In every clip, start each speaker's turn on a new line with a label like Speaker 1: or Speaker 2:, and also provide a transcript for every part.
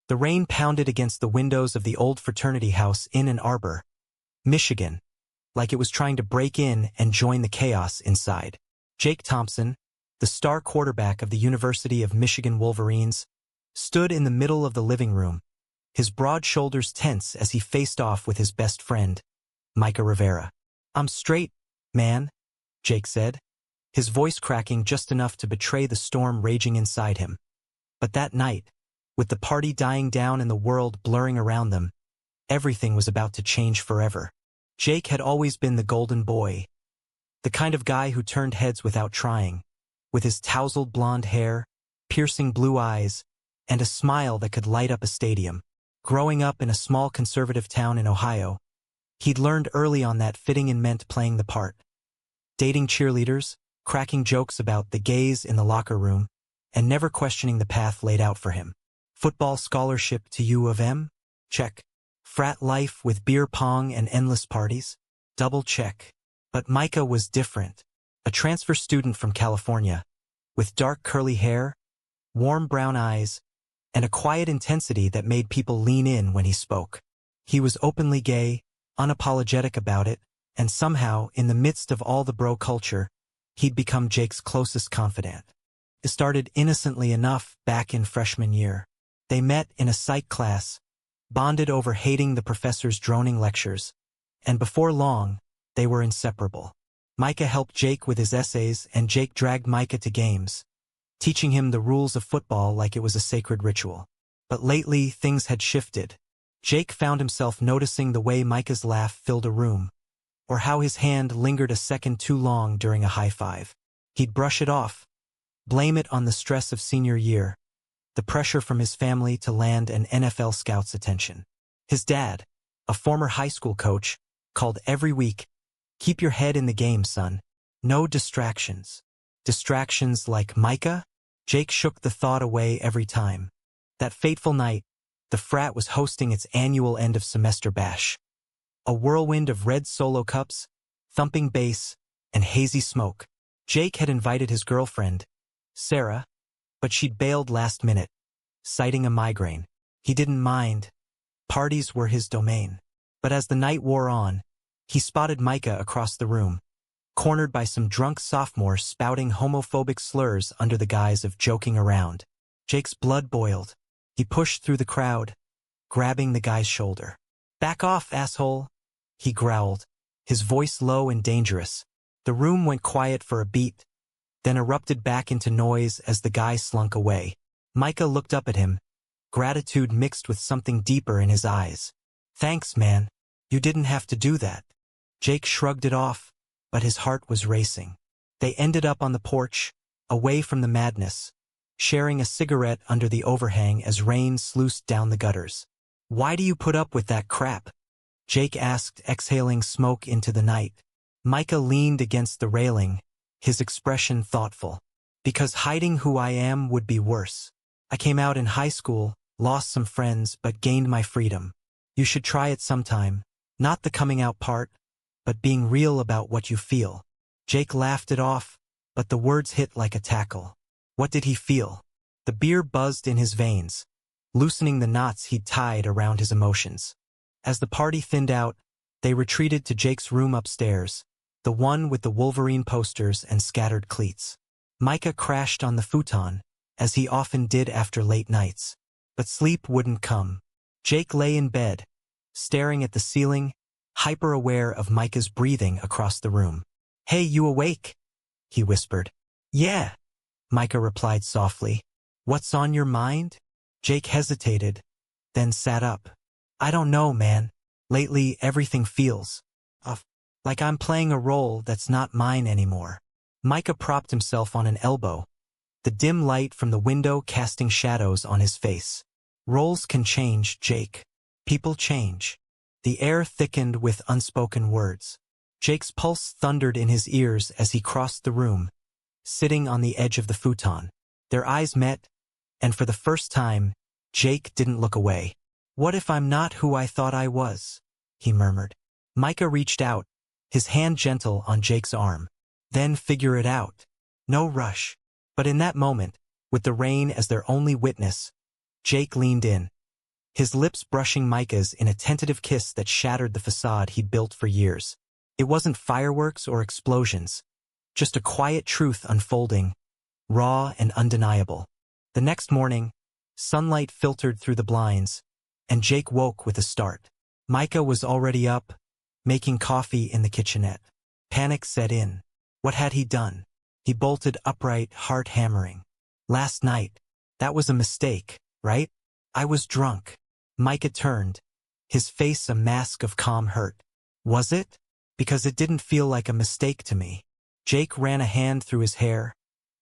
Speaker 1: The rain pounded against the windows of the old fraternity house in Ann Arbor, Michigan, like it was trying to break in and join the chaos inside. Jake Thompson, the star quarterback of the University of Michigan Wolverines, stood in the middle of the living room, his broad shoulders tense as he faced off with his best friend, Micah Rivera. "I'm straight, man," Jake said, his voice cracking just enough to betray the storm raging inside him. But that night, with the party dying down and the world blurring around them, everything was about to change forever. Jake had always been the golden boy, the kind of guy who turned heads without trying, with his tousled blonde hair, piercing blue eyes, and a smile that could light up a stadium. Growing up in a small conservative town in Ohio, he'd learned early on that fitting in meant playing the part. Dating cheerleaders, cracking jokes about the gays in the locker room, and never questioning the path laid out for him. Football scholarship to U of M? Check. Frat life with beer pong and endless parties? Double check. But Micah was different. A transfer student from California, with dark curly hair, warm brown eyes, and a quiet intensity that made people lean in when he spoke. He was openly gay, unapologetic about it, and somehow, in the midst of all the bro culture, he'd become Jake's closest confidant. It started innocently enough back in freshman year. They met in a psych class, bonded over hating the professor's droning lectures, and before long, they were inseparable. Micah helped Jake with his essays, and Jake dragged Micah to games, teaching him the rules of football like it was a sacred ritual. But lately, things had shifted. Jake found himself noticing the way Micah's laugh filled a room, or how his hand lingered a second too long during a high five. He'd brush it off, blame it on the stress of senior year, the pressure from his family to land an NFL scout's attention. His dad, a former high school coach, called every week, "Keep your head in the game, son. No distractions." Distractions like Micah? Jake shook the thought away every time. That fateful night, the frat was hosting its annual end-of-semester bash. A whirlwind of red solo cups, thumping bass, and hazy smoke. Jake had invited his girlfriend, Sarah, but she'd bailed last minute, citing a migraine. He didn't mind. Parties were his domain. But as the night wore on, he spotted Micah across the room, cornered by some drunk sophomore spouting homophobic slurs under the guise of joking around. Jake's blood boiled. He pushed through the crowd, grabbing the guy's shoulder. "Back off, asshole," he growled, his voice low and dangerous. The room went quiet for a beat, then erupted back into noise as the guy slunk away. Micah looked up at him, gratitude mixed with something deeper in his eyes. "Thanks, man. You didn't have to do that." Jake shrugged it off, but his heart was racing. They ended up on the porch, away from the madness, sharing a cigarette under the overhang as rain sluiced down the gutters. "Why do you put up with that crap?" Jake asked, exhaling smoke into the night. Micah leaned against the railing, his expression thoughtful. "Because hiding who I am would be worse. I came out in high school, lost some friends, but gained my freedom. You should try it sometime. Not the coming out part, but being real about what you feel." Jake laughed it off, but the words hit like a tackle. What did he feel? The beer buzzed in his veins, loosening the knots he'd tied around his emotions. As the party thinned out, they retreated to Jake's room upstairs, the one with the Wolverine posters and scattered cleats. Micah crashed on the futon, as he often did after late nights. But sleep wouldn't come. Jake lay in bed, staring at the ceiling, hyper-aware of Micah's breathing across the room. "Hey, you awake?" he whispered. "Yeah," Micah replied softly. "What's on your mind?" Jake hesitated, then sat up. "I don't know, man. Lately, everything feels like I'm playing a role that's not mine anymore." Micah propped himself on an elbow, the dim light from the window casting shadows on his face. "Roles can change, Jake. People change." The air thickened with unspoken words. Jake's pulse thundered in his ears as he crossed the room, sitting on the edge of the futon. Their eyes met, and for the first time, Jake didn't look away. "What if I'm not who I thought I was?" he murmured. Micah reached out, his hand gentle on Jake's arm. "Then figure it out. No rush." But in that moment, with the rain as their only witness, Jake leaned in, his lips brushing Micah's in a tentative kiss that shattered the facade he'd built for years. It wasn't fireworks or explosions, just a quiet truth unfolding, raw and undeniable. The next morning, sunlight filtered through the blinds, and Jake woke with a start. Micah was already up, making coffee in the kitchenette. Panic set in. What had he done? He bolted upright, heart hammering. Last night. That was a mistake, right? I was drunk. Micah turned, his face a mask of calm hurt. Was it? Because it didn't feel like a mistake to me. Jake ran a hand through his hair,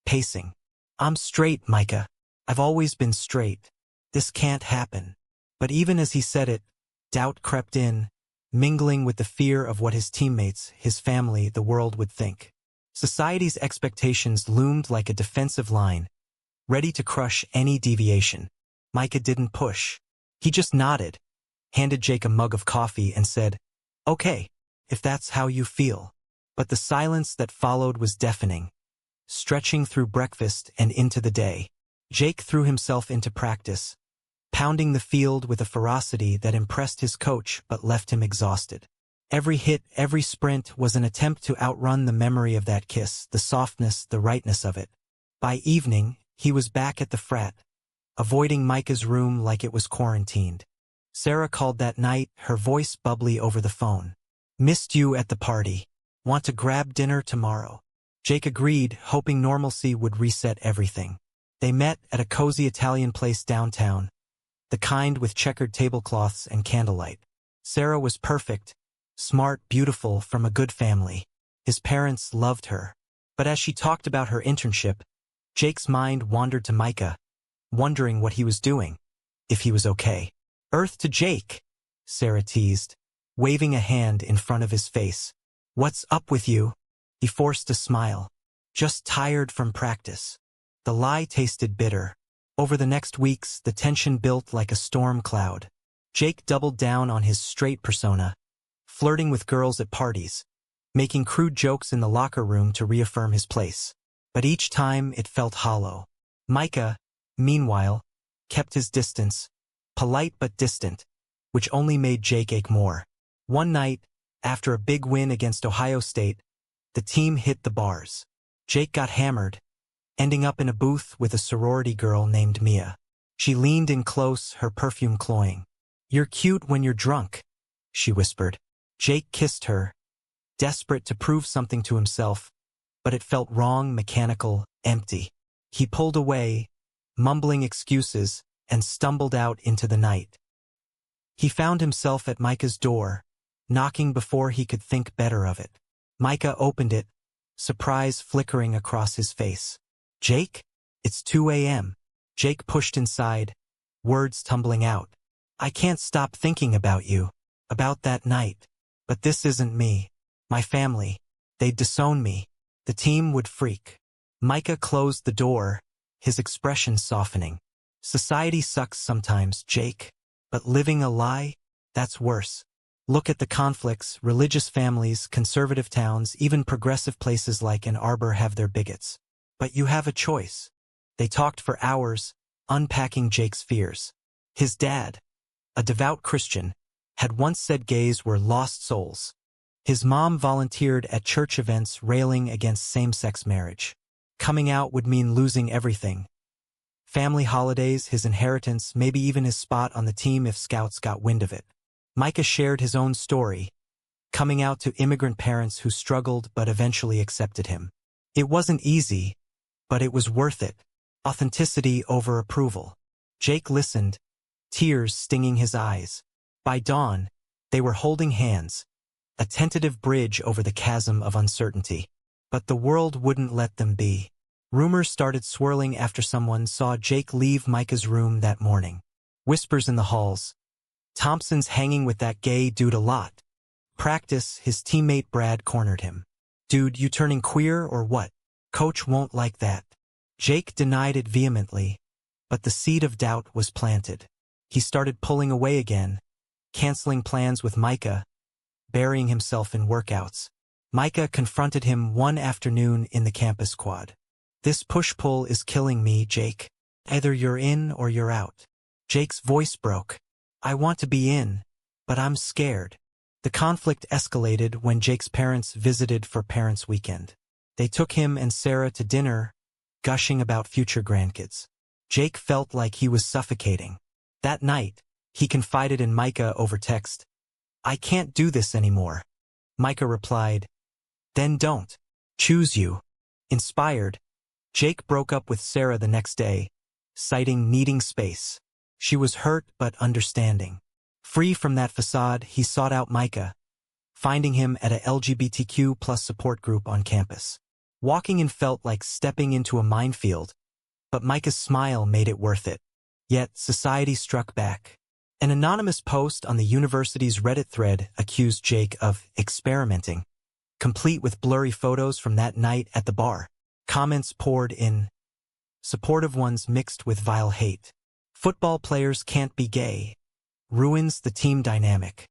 Speaker 1: pacing. I'm straight, Micah. I've always been straight. This can't happen. But even as he said it, doubt crept in, mingling with the fear of what his teammates, his family, the world would think. Society's expectations loomed like a defensive line, ready to crush any deviation. Micah didn't push. He just nodded, handed Jake a mug of coffee and said, "Okay, if that's how you feel." But the silence that followed was deafening, stretching through breakfast and into the day. Jake threw himself into practice, pounding the field with a ferocity that impressed his coach but left him exhausted. Every hit, every sprint was an attempt to outrun the memory of that kiss, the softness, the rightness of it. By evening, he was back at the frat, avoiding Micah's room like it was quarantined. Sarah called that night, her voice bubbly over the phone. "Missed you at the party. Want to grab dinner tomorrow?" Jake agreed, hoping normalcy would reset everything. They met at a cozy Italian place downtown, the kind with checkered tablecloths and candlelight. Sarah was perfect, smart, beautiful, from a good family. His parents loved her. But as she talked about her internship, Jake's mind wandered to Micah, wondering what he was doing, if he was okay. "Earth to Jake," Sarah teased, waving a hand in front of his face. "What's up with you?" He forced a smile. "Just tired from practice." The lie tasted bitter. Over the next weeks, the tension built like a storm cloud. Jake doubled down on his straight persona, flirting with girls at parties, making crude jokes in the locker room to reaffirm his place. But each time it felt hollow. Micah, meanwhile, kept his distance, polite but distant, which only made Jake ache more. One night, after a big win against Ohio State, the team hit the bars. Jake got hammered, ending up in a booth with a sorority girl named Mia. She leaned in close, her perfume cloying. "You're cute when you're drunk," she whispered. Jake kissed her, desperate to prove something to himself, but it felt wrong, mechanical, empty. He pulled away, mumbling excuses, and stumbled out into the night. He found himself at Micah's door, knocking before he could think better of it. Micah opened it, surprise flickering across his face. "Jake? It's 2 a.m. Jake pushed inside, words tumbling out. "I can't stop thinking about you, about that night. But this isn't me. My family. They'd disown me. The team would freak." Micah closed the door, his expression softening. "Society sucks sometimes, Jake. But living a lie? That's worse. Look at the conflicts, religious families, conservative towns, even progressive places like Ann Arbor have their bigots. But you have a choice." They talked for hours, unpacking Jake's fears. His dad, a devout Christian, had once said gays were lost souls. His mom volunteered at church events railing against same-sex marriage. Coming out would mean losing everything. Family holidays, his inheritance, maybe even his spot on the team if scouts got wind of it. Micah shared his own story, coming out to immigrant parents who struggled but eventually accepted him. It wasn't easy, but it was worth it. Authenticity over approval. Jake listened, tears stinging his eyes. By dawn, they were holding hands, a tentative bridge over the chasm of uncertainty. But the world wouldn't let them be. Rumors started swirling after someone saw Jake leave Micah's room that morning. Whispers in the halls. "Thompson's hanging with that gay dude a lot." Practice, his teammate Brad cornered him. "Dude, you turning queer or what? Coach won't like that." Jake denied it vehemently, but the seed of doubt was planted. He started pulling away again, canceling plans with Micah, burying himself in workouts. Micah confronted him one afternoon in the campus quad. "This push-pull is killing me, Jake. Either you're in or you're out." Jake's voice broke. I want to be in, but I'm scared. The conflict escalated when Jake's parents visited for Parents' Weekend. They took him and Sarah to dinner, gushing about future grandkids. Jake felt like he was suffocating. That night, he confided in Micah over text. I can't do this anymore. Micah replied, then don't. Choose you. Inspired, Jake broke up with Sarah the next day, citing needing space. She was hurt but understanding. Free from that facade, he sought out Micah, finding him at a LGBTQ plus support group on campus. Walking in felt like stepping into a minefield, but Micah's smile made it worth it. Yet society struck back. An anonymous post on the university's Reddit thread accused Jake of experimenting, complete with blurry photos from that night at the bar. Comments poured in, supportive ones mixed with vile hate. Football players can't be gay. Ruins the team dynamic.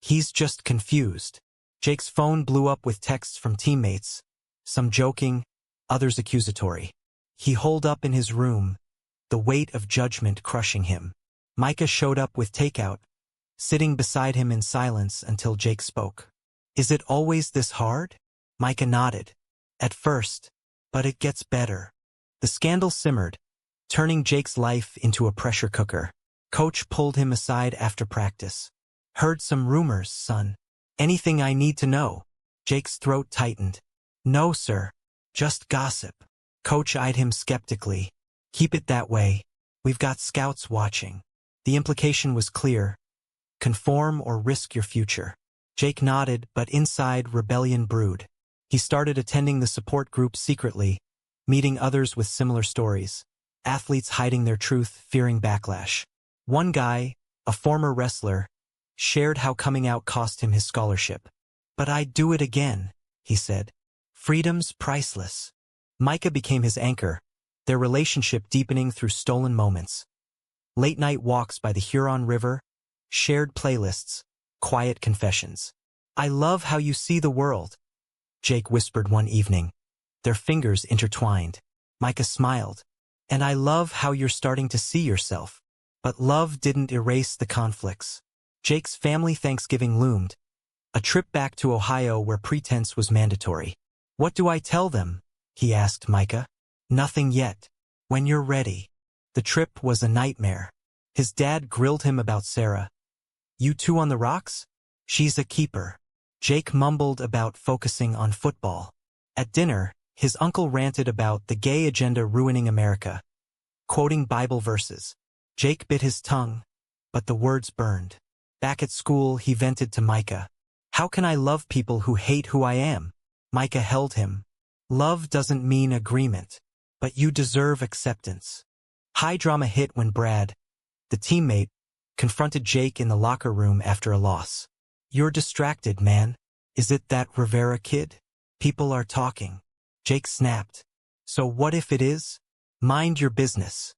Speaker 1: He's just confused. Jake's phone blew up with texts from teammates, some joking, others accusatory. He holed up in his room, the weight of judgment crushing him. Micah showed up with takeout, sitting beside him in silence until Jake spoke. Is it always this hard? Micah nodded. At first, but it gets better. The scandal simmered, turning Jake's life into a pressure cooker. Coach pulled him aside after practice. Heard some rumors, son. Anything I need to know? Jake's throat tightened. No, sir. Just gossip. Coach eyed him skeptically. Keep it that way. We've got scouts watching. The implication was clear. Conform or risk your future. Jake nodded, but inside rebellion brewed. He started attending the support group secretly, meeting others with similar stories. Athletes hiding their truth, fearing backlash. One guy, a former wrestler, shared how coming out cost him his scholarship. But I'd do it again, he said. Freedom's priceless. Micah became his anchor, their relationship deepening through stolen moments. Late-night walks by the Huron River, shared playlists, quiet confessions. I love how you see the world, Jake whispered one evening. Their fingers intertwined. Micah smiled. And I love how you're starting to see yourself. But love didn't erase the conflicts. Jake's family Thanksgiving loomed. A trip back to Ohio where pretense was mandatory. What do I tell them? He asked Micah. Nothing yet. When you're ready. The trip was a nightmare. His dad grilled him about Sarah. You two on the rocks? She's a keeper. Jake mumbled about focusing on football. At dinner, his uncle ranted about the gay agenda ruining America, quoting Bible verses. Jake bit his tongue, but the words burned. Back at school, he vented to Micah. How can I love people who hate who I am? Micah held him. Love doesn't mean agreement, but you deserve acceptance. High drama hit when Brad, the teammate, confronted Jake in the locker room after a loss. You're distracted, man. Is it that Rivera kid? People are talking. Jake snapped. So what if it is? Mind your business.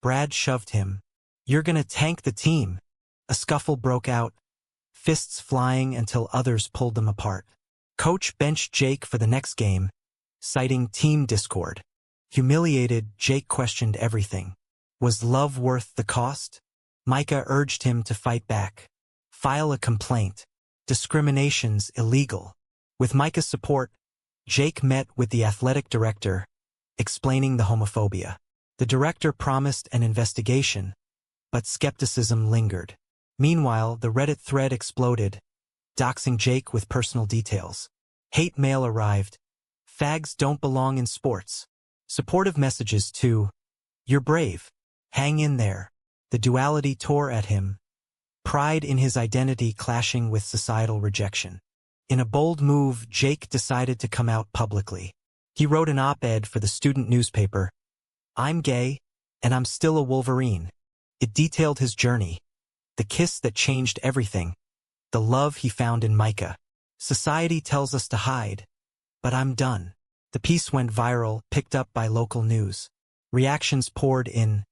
Speaker 1: Brad shoved him. You're gonna tank the team. A scuffle broke out, fists flying until others pulled them apart. Coach benched Jake for the next game, citing team discord. Humiliated, Jake questioned everything. Was love worth the cost? Micah urged him to fight back. File a complaint. Discrimination's illegal. With Micah's support, Jake met with the athletic director, explaining the homophobia. The director promised an investigation, but skepticism lingered. Meanwhile, the Reddit thread exploded, doxing Jake with personal details. Hate mail arrived. Fags don't belong in sports. Supportive messages too. You're brave. Hang in there. The duality tore at him, pride in his identity clashing with societal rejection. In a bold move, Jake decided to come out publicly. He wrote an op-ed for the student newspaper. I'm gay, and I'm still a Wolverine. It detailed his journey, the kiss that changed everything, the love he found in Micah. Society tells us to hide, but I'm done. The piece went viral, picked up by local news. Reactions poured in.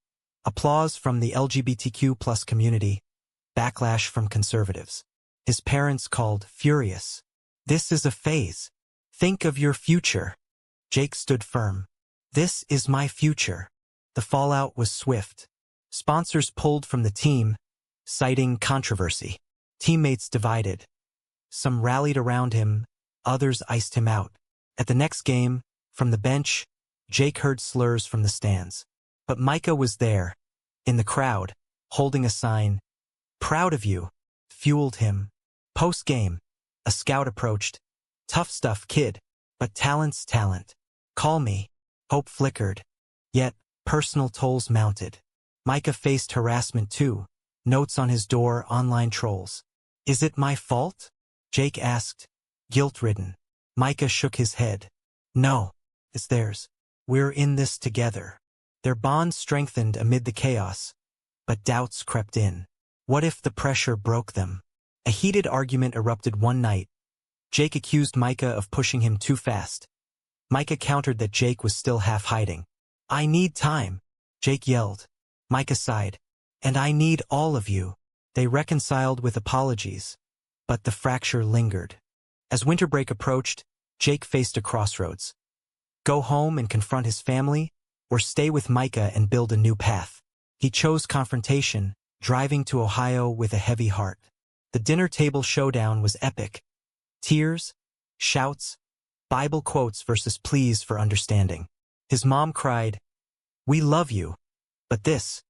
Speaker 1: Applause from the LGBTQ plus community, backlash from conservatives. His parents called furious. This is a phase. Think of your future. Jake stood firm. This is my future. The fallout was swift. Sponsors pulled from the team, citing controversy. Teammates divided. Some rallied around him, others iced him out. At the next game, from the bench, Jake heard slurs from the stands. But Micah was there, in the crowd, holding a sign. "Proud of you," fueled him. Post-game, a scout approached. "Tough stuff, kid, but talent's talent. Call me." Hope flickered. Yet, personal tolls mounted. Micah faced harassment too. Notes on his door, online trolls. "Is it my fault?" Jake asked, guilt-ridden. Micah shook his head. "No, it's theirs. We're in this together." Their bond strengthened amid the chaos, but doubts crept in. What if the pressure broke them? A heated argument erupted one night. Jake accused Micah of pushing him too fast. Micah countered that Jake was still half hiding. "I need time," Jake yelled. Micah sighed. "And I need all of you." They reconciled with apologies, but the fracture lingered. As winter break approached, Jake faced a crossroads. Go home and confront his family, or stay with Micah and build a new path. He chose confrontation, driving to Ohio with a heavy heart. The dinner table showdown was epic. Tears, shouts, Bible quotes versus pleas for understanding. His mom cried, "We love you." But this,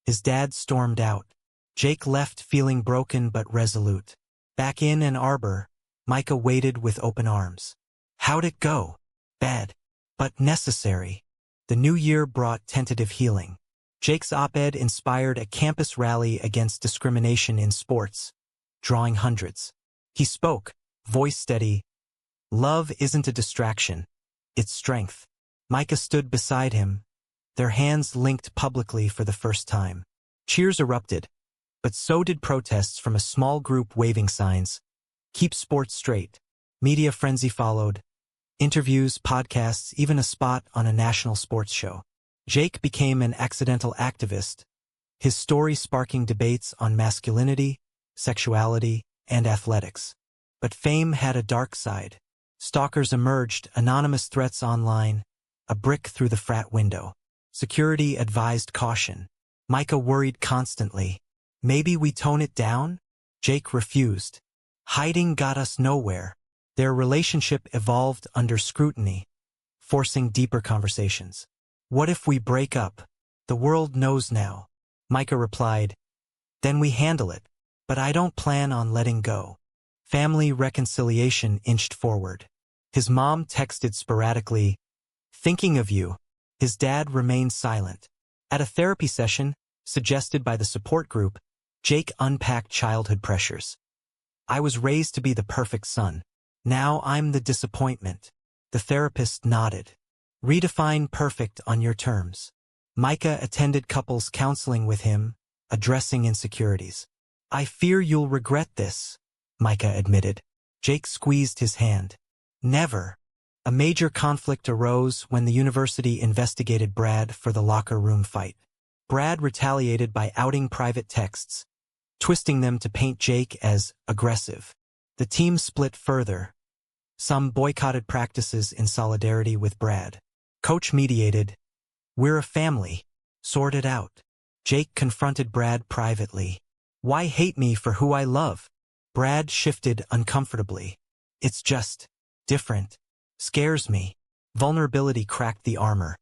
Speaker 1: his dad stormed out. Jake left feeling broken but resolute. Back in Ann Arbor, Micah waited with open arms. How'd it go? Bad, but necessary. The new year brought tentative healing. Jake's op-ed inspired a campus rally against discrimination in sports, drawing hundreds. He spoke, voice steady, "Love isn't a distraction, it's strength." Micah stood beside him, their hands linked publicly for the first time. Cheers erupted, but so did protests from a small group waving signs. "Keep sports straight." Media frenzy followed. Interviews, podcasts, even a spot on a national sports show. Jake became an accidental activist, his story sparking debates on masculinity, sexuality, and athletics. But fame had a dark side. Stalkers emerged, anonymous threats online, a brick through the frat window. Security advised caution. Micah worried constantly. "Maybe we tone it down?" Jake refused. Hiding got us nowhere. Their relationship evolved under scrutiny, forcing deeper conversations. "What if we break up? The world knows now." Micah replied, "Then we handle it, but I don't plan on letting go." Family reconciliation inched forward. His mom texted sporadically, "Thinking of you." His dad remained silent. At a therapy session, suggested by the support group, Jake unpacked childhood pressures. "I was raised to be the perfect son. Now I'm the disappointment." The therapist nodded. "Redefine perfect on your terms." Micah attended couples counseling with him, addressing insecurities. "I fear you'll regret this," Micah admitted. Jake squeezed his hand. "Never." A major conflict arose when the university investigated Brad for the locker room fight. Brad retaliated by outing private texts, twisting them to paint Jake as aggressive. The team split further. Some boycotted practices in solidarity with Brad. Coach mediated. "We're a family. Sort it out." Jake confronted Brad privately. "Why hate me for who I love?" Brad shifted uncomfortably. "It's just different. Scares me." Vulnerability cracked the armor.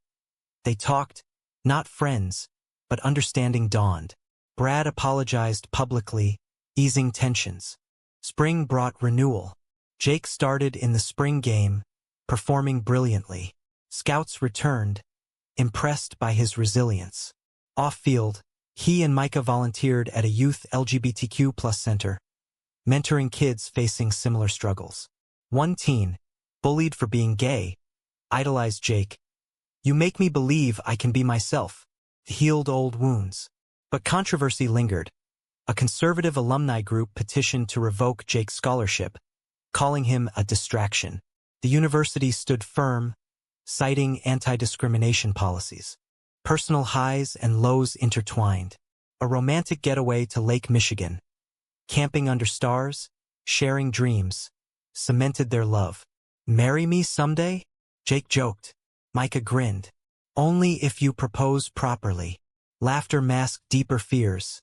Speaker 1: They talked, not friends, but understanding dawned. Brad apologized publicly, easing tensions. Spring brought renewal. Jake started in the spring game, performing brilliantly. Scouts returned, impressed by his resilience. Off-field, he and Micah volunteered at a youth LGBTQ+ center, mentoring kids facing similar struggles. One teen, bullied for being gay, idolized Jake. "You make me believe I can be myself." Healed old wounds. But controversy lingered. A conservative alumni group petitioned to revoke Jake's scholarship, calling him a distraction. The university stood firm, citing anti-discrimination policies. Personal highs and lows intertwined. A romantic getaway to Lake Michigan. Camping under stars, sharing dreams, cemented their love. "Marry me someday?" Jake joked. Micah grinned. "Only if you propose properly." Laughter masked deeper fears.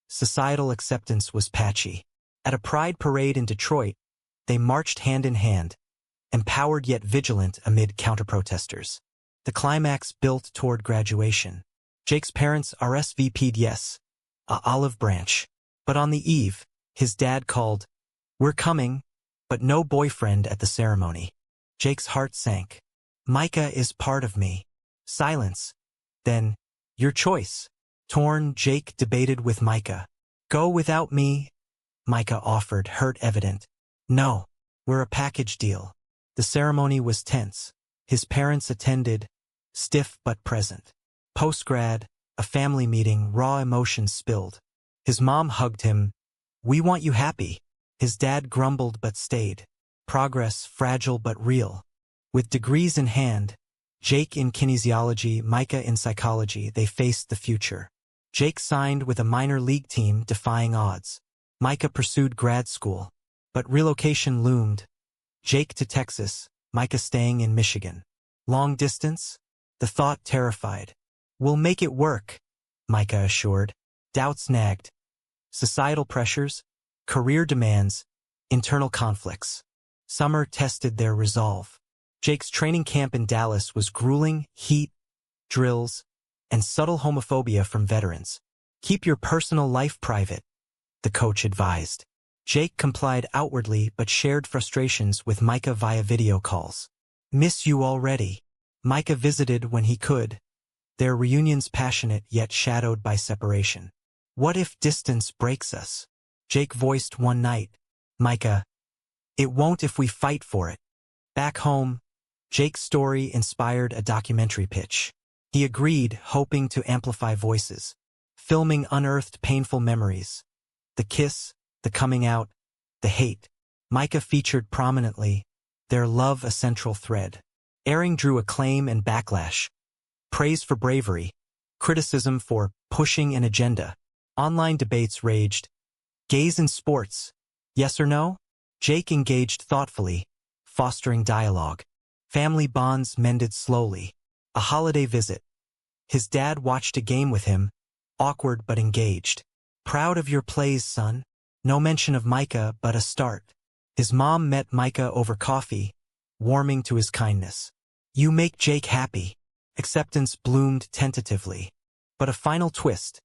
Speaker 1: societal acceptance was patchy. At a pride parade in Detroit, they marched hand in hand, empowered yet vigilant amid counter-protesters. The climax built toward graduation. Jake's parents RSVP'd yes, a olive branch. But on the eve, his dad called, "We're coming," but no boyfriend at the ceremony. Jake's heart sank. Micah is part of me. Silence. Then, your choice. Torn, Jake debated with Micah. Go without me, Micah offered, hurt evident. No, we're a package deal. The ceremony was tense. His parents attended, stiff but present. Post-grad, a family meeting, raw emotions spilled. His mom hugged him. We want you happy. His dad grumbled but stayed. Progress, fragile but real. With degrees in hand, Jake in kinesiology, Micah in psychology, they faced the future. Jake signed with a minor league team, defying odds. Micah pursued grad school, but relocation loomed. Jake to Texas, Micah staying in Michigan. Long distance? The thought terrified. We'll make it work, Micah assured. Doubts nagged. Societal pressures, career demands, internal conflicts. Summer tested their resolve. Jake's training camp in Dallas was grueling, heat, drills, and subtle homophobia from veterans. Keep your personal life private, the coach advised. Jake complied outwardly but shared frustrations with Micah via video calls. Miss you already. Micah visited when he could, their reunions passionate yet shadowed by separation. What if distance breaks us? Jake voiced one night. Micah, it won't if we fight for it. Back home, Jake's story inspired a documentary pitch. He agreed, hoping to amplify voices. Filming unearthed painful memories. The kiss, the coming out, the hate. Micah featured prominently, their love a central thread. Airing drew acclaim and backlash. Praise for bravery, criticism for pushing an agenda. Online debates raged. Gays in sports, yes or no? Jake engaged thoughtfully, fostering dialogue. Family bonds mended slowly. A holiday visit. His dad watched a game with him, awkward but engaged. Proud of your plays, son. No mention of Micah, but a start. His mom met Micah over coffee, warming to his kindness. You make Jake happy. Acceptance bloomed tentatively. But a final twist.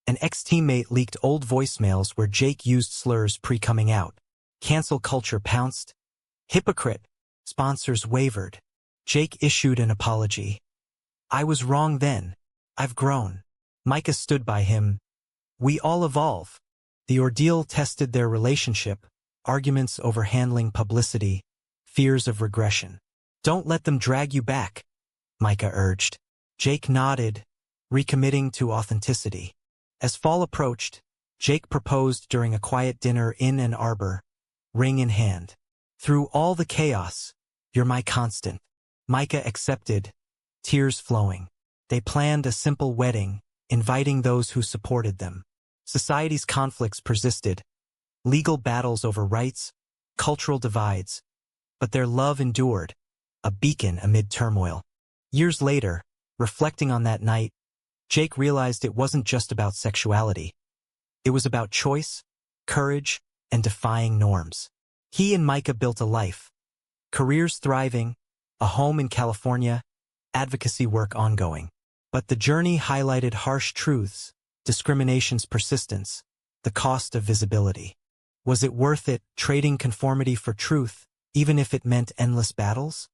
Speaker 1: An ex-teammate leaked old voicemails where Jake used slurs pre-coming out. Cancel culture pounced. Hypocrite. Sponsors wavered. Jake issued an apology. I was wrong then. I've grown. Micah stood by him. We all evolve. The ordeal tested their relationship, arguments over handling publicity, fears of regression. Don't let them drag you back, Micah urged. Jake nodded, recommitting to authenticity. As fall approached, Jake proposed during a quiet dinner in Ann Arbor, ring in hand. Through all the chaos, you're my constant. Micah accepted, tears flowing. They planned a simple wedding, inviting those who supported them. Society's conflicts persisted, legal battles over rights, cultural divides, but their love endured, a beacon amid turmoil. Years later, reflecting on that night, Jake realized it wasn't just about sexuality. It was about choice, courage, and defying norms. He and Micah built a life. Careers thriving, a home in California, advocacy work ongoing. But the journey highlighted harsh truths, discrimination's persistence, the cost of visibility. Was it worth it, trading conformity for truth, even if it meant endless battles?